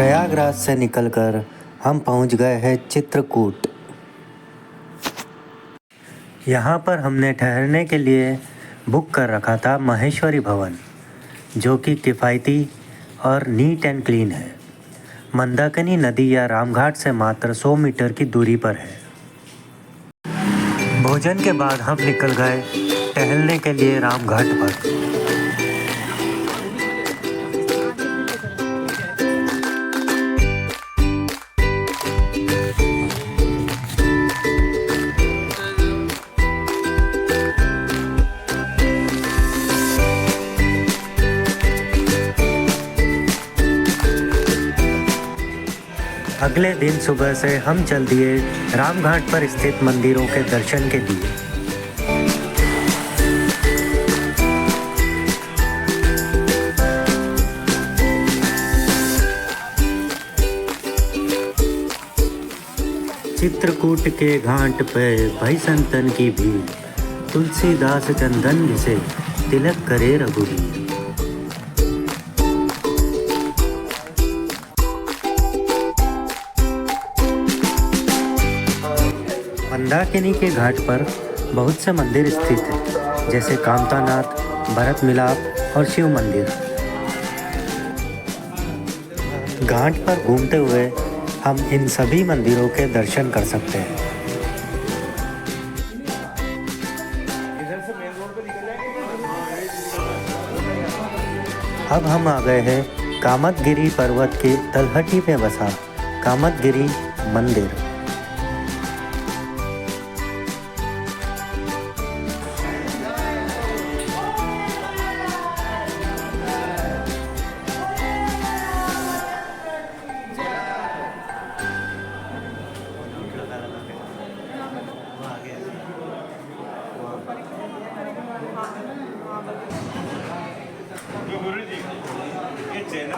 प्रयागराज से निकलकर हम पहुंच गए हैं चित्रकूट। यहाँ पर हमने ठहरने के लिए बुक कर रखा था महेश्वरी भवन, जो कि किफ़ायती और नीट एंड क्लीन है। मंदाकिनी नदी या रामघाट से मात्र 100 मीटर की दूरी पर है। भोजन के बाद हम निकल गए टहलने के लिए रामघाट पर। अगले दिन सुबह से हम चल दिए रामघाट पर स्थित मंदिरों के दर्शन के लिए। चित्रकूट के घाट पे भाई संतन की भीड़, तुलसीदास चंदन घिसे, तिलक करे रघुवीर। मंदाकिनी के घाट पर बहुत से मंदिर स्थित हैं, जैसे कामतानाथ, भरत मिलाप और शिव मंदिर। घाट पर घूमते हुए हम इन सभी मंदिरों के दर्शन कर सकते हैं। अब हम आ गए हैं कामतगिरी पर्वत के तलहटी में बसा कामतगिरी मंदिर।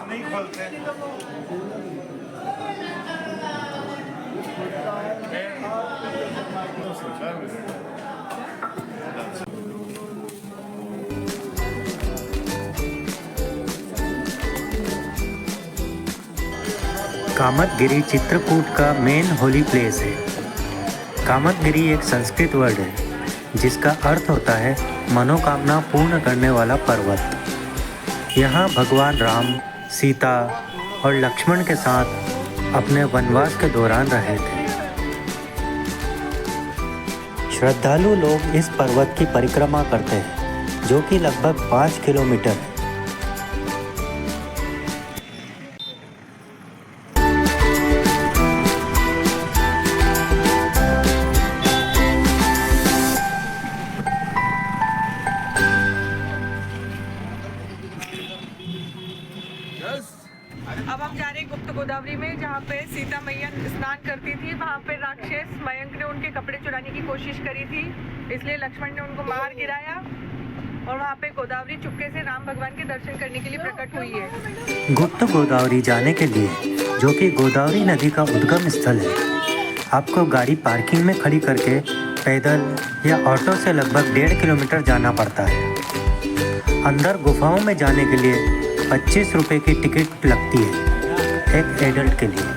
नहीं खोलते। कामतगिरी चित्रकूट का मेन होली प्लेस है। कामतगिरी एक संस्कृत वर्ड है जिसका अर्थ होता है मनोकामना पूर्ण करने वाला पर्वत। यहाँ भगवान राम, सीता और लक्ष्मण के साथ अपने वनवास के दौरान रहे थे। श्रद्धालु लोग इस पर्वत की परिक्रमा करते हैं, जो कि लगभग 5 किलोमीटर है। अब हम जा रहे हैं गुप्त गोदावरी में, जहाँ पे सीता मैया स्नान करती थी। वहाँ पे राक्षस मयंक ने उनके कपड़े चुराने की कोशिश करी थी, इसलिए लक्ष्मण ने उनको मार गिराया और वहाँ पे गोदावरी चुपके से राम भगवान के दर्शन करने के लिए प्रकट हुई है। गुप्त गोदावरी जाने के लिए, जो कि गोदावरी नदी का उद्गम स्थल है, आपको गाड़ी पार्किंग में खड़ी करके पैदल या ऑटो से लगभग 1.5 किलोमीटर जाना पड़ता है। अंदर गुफाओं में जाने के लिए 25 रुपये की टिकट लगती है एक एडल्ट के लिए।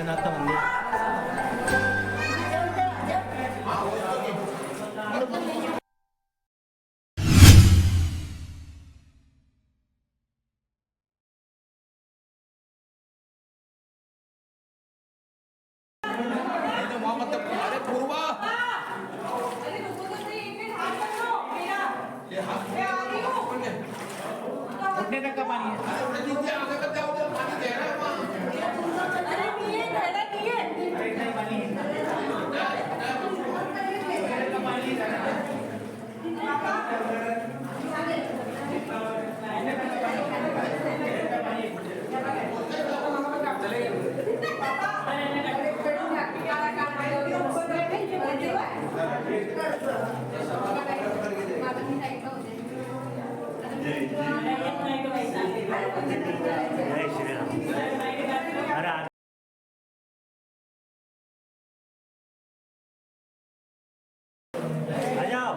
भोलेनाथ का मंदिर। जय श्री राम। अरे आ जाओ।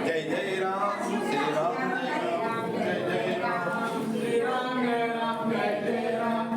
जय जय राम श्री राम जय जय राम श्री राम जय राम जय जय राम।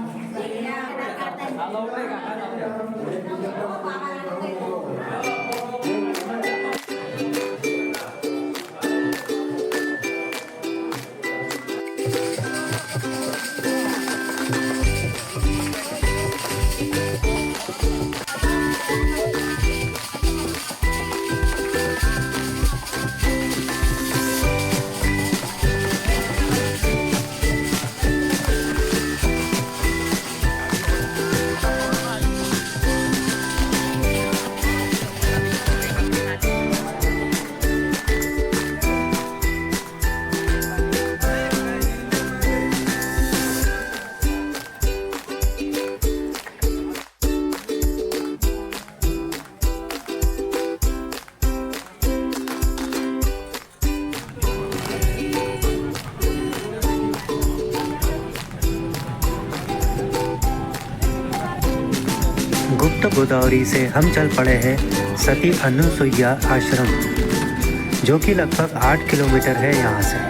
गुप्त गोदावरी से हम चल पड़े हैं सती अनुसुईया आश्रम, जो कि लगभग 8 किलोमीटर है यहाँ से।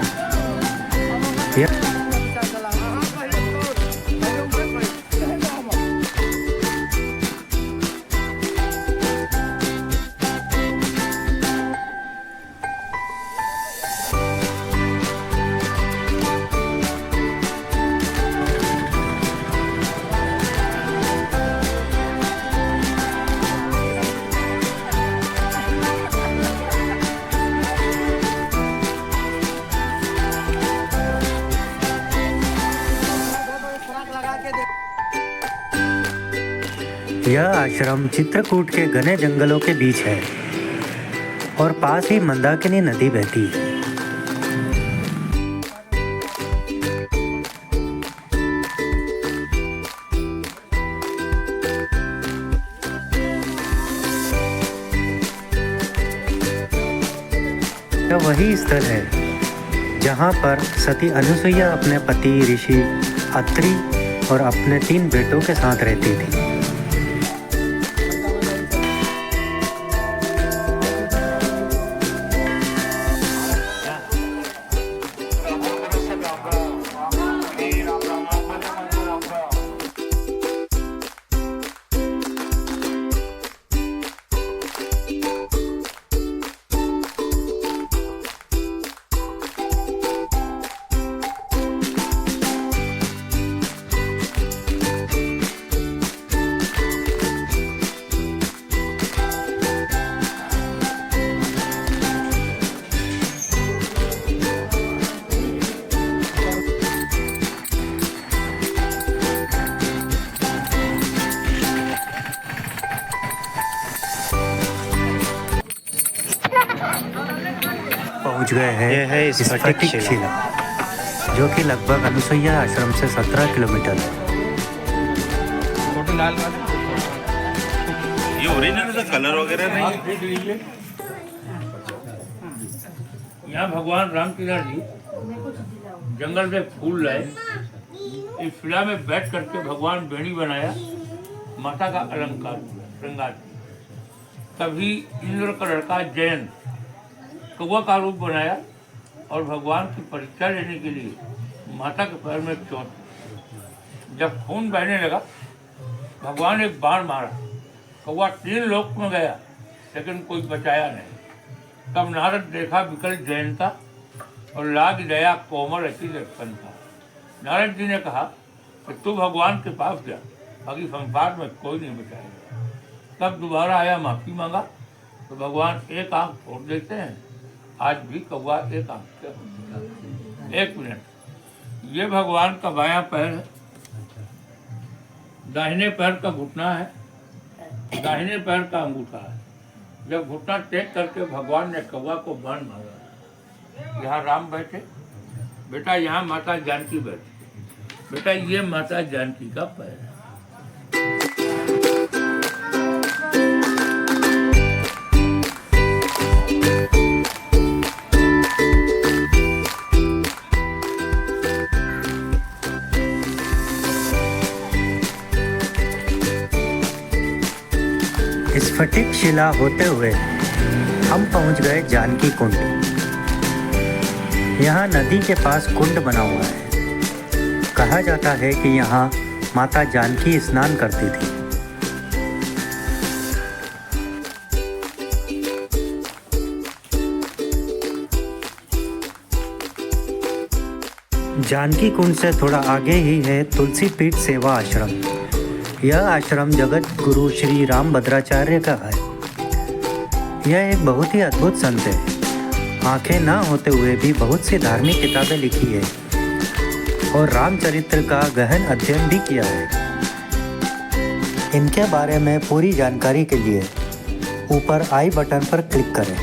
यह आश्रम चित्रकूट के घने जंगलों के बीच है और पास ही मंदाकिनी नदी बहती है। यह वही स्थल है जहाँ पर सती अनुसुईया अपने पति ऋषि अत्रि और अपने 3 बेटों के साथ रहती थी। पहुंच गए हैं। यह है स्फटिक शिला, जो कि लगभग अनुसुईया आश्रम से 17 किलोमीटर है। ये ओरिजिनल का कलर वगैरह नहीं है। यहाँ भगवान रामचंद्र जी जंगल से फूल लाए, इस शिला में बैठ करके भगवान बेड़ी बनाया, माता का अलंकार किया, श्रृंगार किया। तभी इंद्र का लड़का जयंत कौवा का रूप बनाया और भगवान की परीक्षा लेने के लिए माता के पैर में चोट। जब खून बहने लगा, भगवान एक बाण मारा, कौवा 3 लोक में गया लेकिन कोई बचाया नहीं। तब नारद देखा विकल जयंता और लाग गया कोमल अति लक्षणता। नारद जी ने कहा कि तू भगवान के पास जा, बाकी संसार में कोई नहीं बचाएगा। तब दोबारा आया, माफी मांगा, तो भगवान एक आंख फोड़ देते हैं। आज भी कौवा एक आंख से होता है। 1 मिनट, ये भगवान का बायां पैर है, दाहिने पैर का घुटना है, दाहिने पैर का अंगूठा है। जब घुटना टेक करके भगवान ने कौवा को बाण मारा, यहाँ राम बैठे, बेटा यहाँ माता जानकी बैठी, बेटा ये माता जानकी का पैर है। स्फटिक शिला होते हुए हम पहुंच गए जानकी कुंड। यहाँ नदी के पास कुंड बना हुआ है। कहा जाता है कि यहाँ माता जानकी स्नान करती थी। जानकी कुंड से थोड़ा आगे ही है तुलसी पीठ सेवा आश्रम। यह आश्रम जगत गुरु श्री राम भद्राचार्य का है। यह एक बहुत ही अद्भुत संत है। आंखें ना होते हुए भी बहुत सी धार्मिक किताबें लिखी है और रामचरित्र का गहन अध्ययन भी किया है। इनके बारे में पूरी जानकारी के लिए ऊपर आई बटन पर क्लिक करें।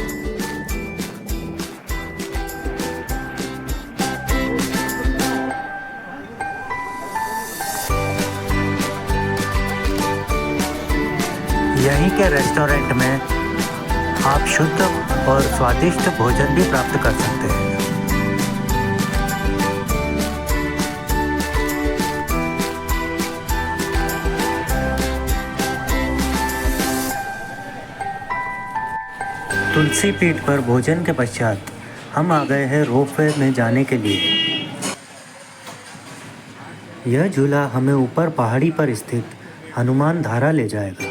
यहीं के रेस्टोरेंट में आप शुद्ध और स्वादिष्ट भोजन भी प्राप्त कर सकते हैं। तुलसी पीठ पर भोजन के पश्चात हम आ गए हैं रोपवे में जाने के लिए। यह झूला हमें ऊपर पहाड़ी पर स्थित हनुमान धारा ले जाएगा,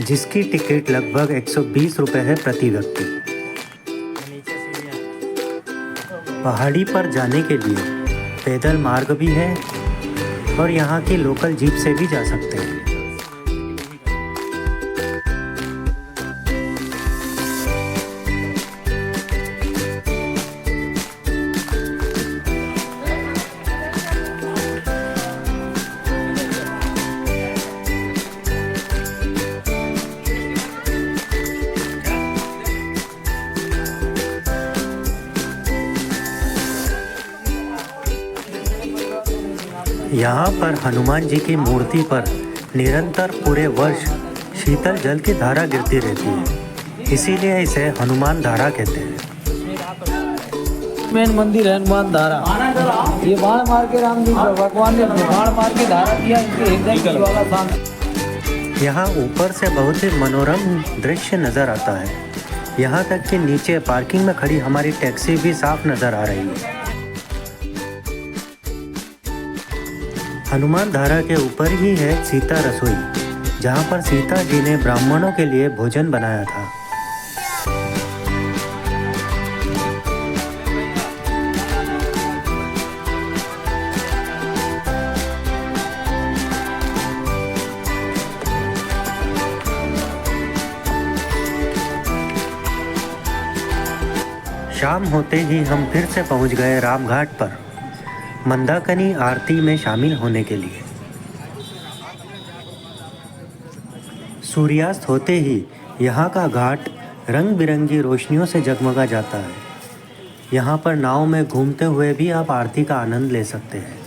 जिसकी टिकट लगभग 120 रुपये है प्रति व्यक्ति। पहाड़ी पर जाने के लिए पैदल मार्ग भी है और यहाँ की लोकल जीप से भी जा सकते हैं। यहाँ पर हनुमान जी की मूर्ति पर निरंतर पूरे वर्ष शीतल जल की धारा गिरती रहती है, इसीलिए इसे हनुमान धारा कहते हैं। मेन मंदिर है हनुमान धारा। ये बाण मार के राम जी भगवान ने बाण मार के धारा दिया, इनके हृदय वाला स्थान। यहाँ ऊपर से बहुत ही मनोरम दृश्य नज़र आता है। यहाँ तक कि नीचे पार्किंग में खड़ी हमारी टैक्सी भी साफ नज़र आ रही है। हनुमान धारा के ऊपर ही है सीता रसोई, जहाँ पर सीता जी ने ब्राह्मणों के लिए भोजन बनाया था। शाम होते ही हम फिर से पहुंच गए रामघाट पर मंदाकिनी आरती में शामिल होने के लिए। सूर्यास्त होते ही यहाँ का घाट रंग बिरंगी रोशनियों से जगमगा जाता है। यहाँ पर नाव में घूमते हुए भी आप आरती का आनंद ले सकते हैं।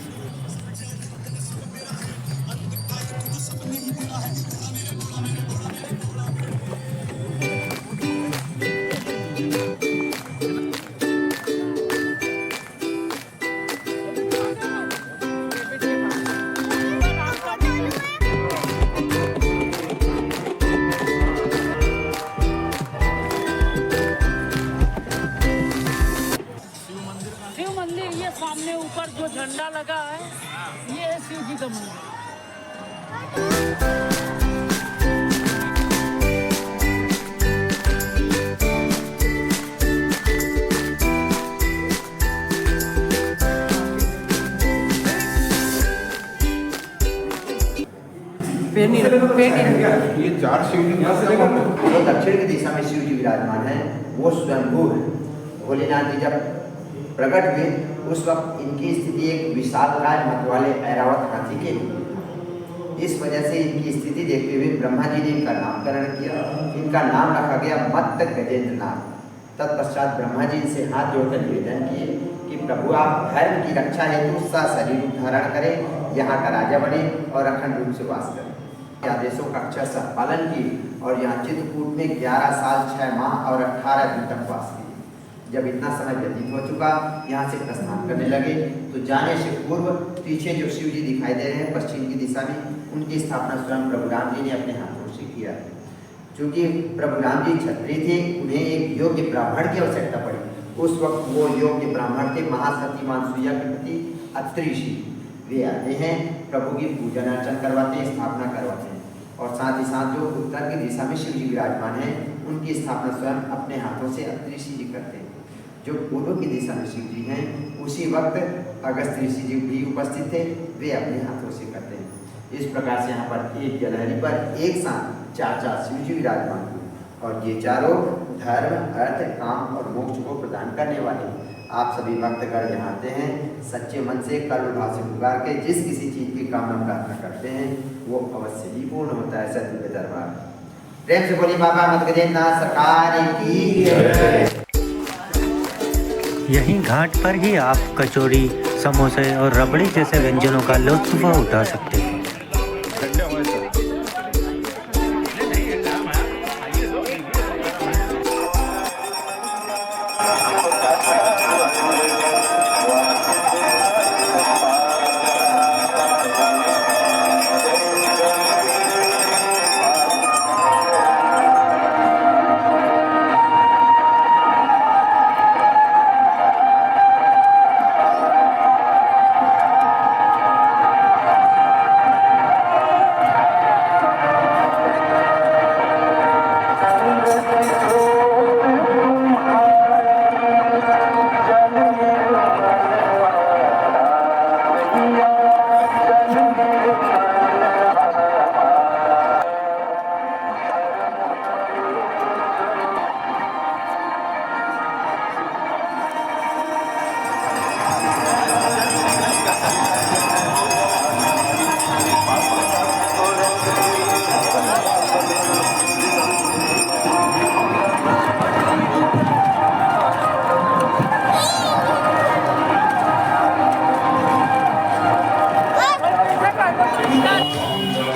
शिव मंदिर ये सामने ऊपर जो झंडा लगा है ये है शिव जी का मंदिर। ये 4 शिवलिंग जो दक्षिण की दिशा में शिव जी विराजमान है वो स्वयंभू है। भोलेनाथ जी जब प्रकट हुए उस वक्त इनकी स्थिति एक विशालकाय मत वाले ऐरावत हाथी के लिए। इस वजह से इनकी स्थिति देखते हुए ब्रह्मा जी ने इनका नामकरण किया। इनका नाम रखा गया मत्त गजेंद्र नाथ। तत्पश्चात ब्रह्मा जी से हाथ जोड़कर निवेदन किए कि प्रभु आप धर्म की रक्षा हेतु सशरीर रूप धारण करें, यहाँ का राजा बने और अखंड रूप से वास करें। आदेशों का अक्षरशः पालन किए और यहाँ चित्रकूट में 11 साल 6 माह और 18 दिन तक वास किए। जब इतना समय व्यतीत हो चुका यहाँ से प्रस्थान करने लगे तो जाने से पूर्व पीछे जो शिव जी दिखाई दे रहे हैं पश्चिम की दिशा में, उनकी स्थापना स्वयं प्रभु राम जी ने अपने हाथों से किया है। चूँकि प्रभु राम जी क्षत्रिय थे, उन्हें एक योग्य ब्राह्मण की आवश्यकता पड़ी। उस वक्त वो योग्य ब्राह्मण थे महासती मानसूया के पति अत्रि ऋषि। वे आते हैं, प्रभु की पूजन अर्चन करवाते हैं, स्थापना करवाते हैं और साथ ही साथ जो उत्तर की दिशा में शिव जी विराजमान हैं उनकी स्थापना स्वयं अपने हाथों से अत्रि ऋषि जी करते हैं। जो पूर्व की दिशा में शिव जी हैं उसी वक्त अगस्त ऋषि जी भी उपस्थित थे, वे अपने हाथों से करते हैं। इस प्रकार से यहाँ पर एक जलहरी पर एक साथ 4 शिव जी विराजमान हुए और ये चारों धर्म अर्थ काम और मोक्ष को प्रदान करने वाले। आप सभी भक्तगण यहाँ आते हैं सच्चे मन से कर्म भाव से पुकार के जिस किसी चीज की कामना प्रार्थना करते हैं वो अवश्य ही पूर्ण होता है। सतयुग दरबार प्रेम से बोली बाबा मत गजेंद्र नाथ सरकार की। यहीं घाट पर ही आप कचौड़ी, समोसे और रबड़ी जैसे व्यंजनों का लुत्फ उठा सकते हैं।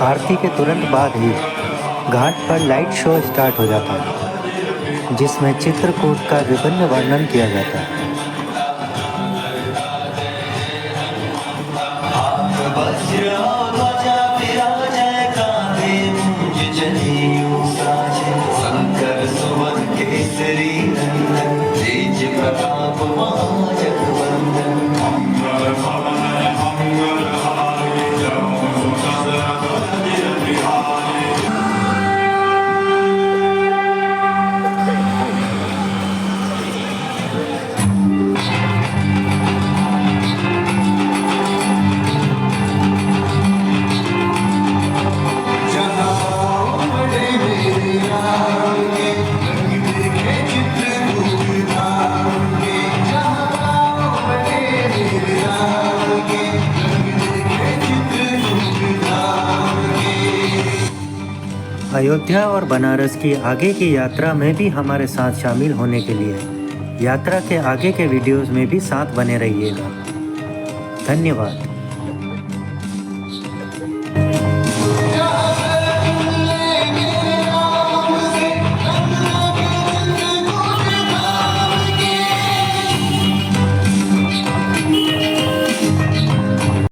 आरती के तुरंत बाद ही घाट पर लाइट शो स्टार्ट हो जाता है जिसमें चित्रकूट का विभिन्न वर्णन किया जाता है। अयोध्या और बनारस की आगे की यात्रा में भी हमारे साथ शामिल होने के लिए यात्रा के आगे के वीडियोस में भी साथ बने रहिएगा। धन्यवाद।